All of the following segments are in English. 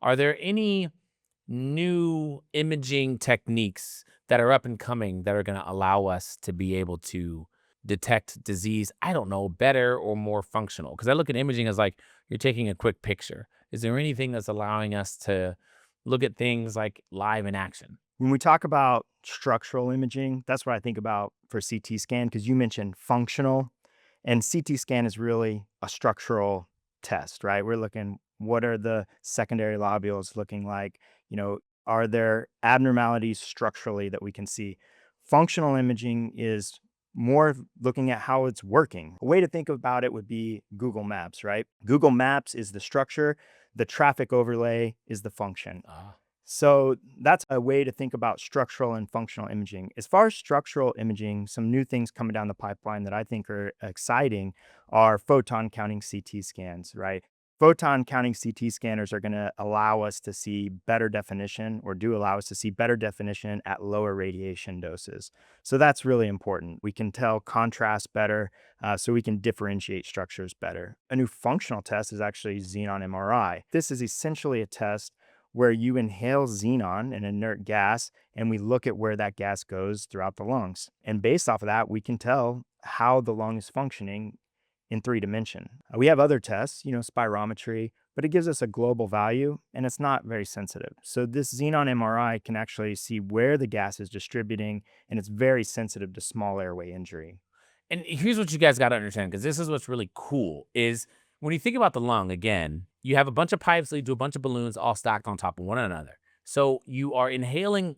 Are there any new imaging techniques that are up and coming that are going to allow us to be able to detect disease, I don't know, better or more functional? Because I look at imaging as like you're taking a quick picture. Is there anything that's allowing us to look at things like live in action? When we talk about structural imaging, that's what I think about for CT scan because you mentioned functional, and CT scan is really a structural test, right? We're looking what are the secondary lobules looking like? You know, are there abnormalities structurally that we can see? Functional imaging is more looking at how it's working. A way to think about it would be Google Maps, right? Google Maps is the structure, the traffic overlay is the function. Uh, So that's a way to think about structural and functional imaging. As far as structural imaging, some new things coming down the pipeline that I think are exciting are photon counting CT scans, right? Photon counting CT scanners are going to allow us to see better definition or do allow us to see better definition at lower radiation doses. So that's really important. We can tell contrast better, so we can differentiate structures better. A new functional test is actually Xenon MRI. This is essentially a test where you inhale xenon, an inert gas, and we look at where that gas goes throughout the lungs. And based off of that, we can tell how the lung is functioning in 3 dimension. We have other tests, spirometry, but it gives us a global value and it's not very sensitive. So this xenon MRI can actually see where the gas is distributing and it's very sensitive to small airway injury. and here's what you guys got to understand, because this is what's really cool is when you think about the lung, again, you have a bunch of pipes lead to a bunch of balloons all stacked on top of one another. So you are inhaling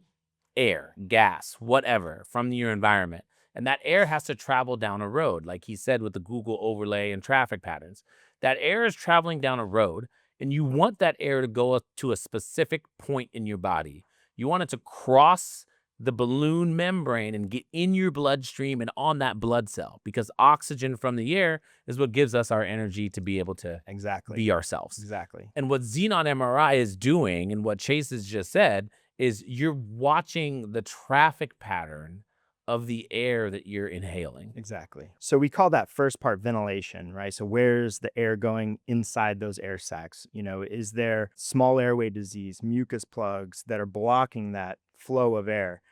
air, gas, whatever from your environment. And that air has to travel down a road, like he said with the Google overlay and traffic patterns. That air is traveling down a road, and you want that air to go up to a specific point in your body. You want it to cross the balloon membrane and get in your bloodstream and on that blood cell, because oxygen from the air is what gives us our energy to be able to Exactly. be ourselves. Exactly. And what Xenon MRI is doing, and what Chase has just said, is you're watching the traffic pattern of the air that you're inhaling. Exactly. So we call that first part ventilation, right? So where's the air going inside those air sacs? Is there small airway disease, mucus plugs that are blocking that flow of air?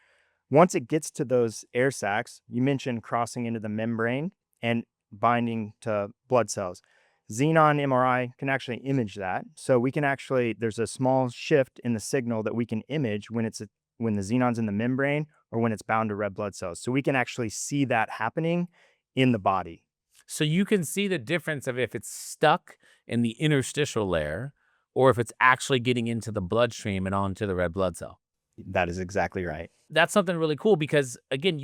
Once it gets to those air sacs, you mentioned crossing into the membrane and binding to blood cells. Xenon MRI can actually image that. So we can actually, there's a small shift in the signal that we can image when the xenon's in the membrane or when it's bound to red blood cells. So we can actually see that happening in the body. So you can see the difference of if it's stuck in the interstitial layer or if it's actually getting into the bloodstream and onto the red blood cell. That is exactly right. That's something really cool because, again,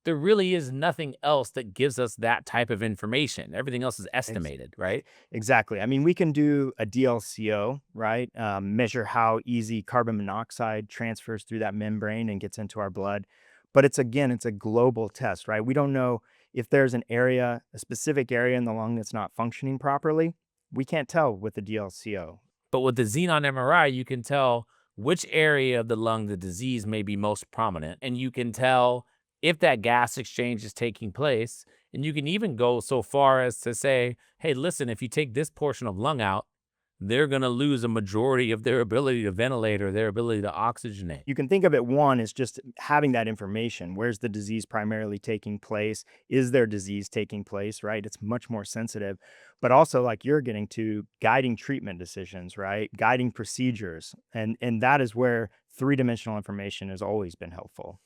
there really is nothing else that gives us that type of information. Everything else is Ex- estimated, right? Exactly. I mean, we can do a DLCO, right? Measure how easy carbon monoxide transfers through that membrane and gets into our blood. But it's a global test, right? We don't know if there's a specific area in the lung that's not functioning properly. We can't tell with the DLCO. But with the xenon MRI, you can tell which area of the lung the disease may be most prominent. And you can tell if that gas exchange is taking place. And you can even go so far as to say, hey, listen, if you take this portion of lung out, they're going to lose a majority of their ability to ventilate or their ability to oxygenate. You can think of it, one, is just having that information. Where's the disease primarily taking place? Is there disease taking place, right? It's much more sensitive. But also, like you're getting to, guiding treatment decisions, right? Guiding procedures. And that is where 3 dimensional information has always been helpful.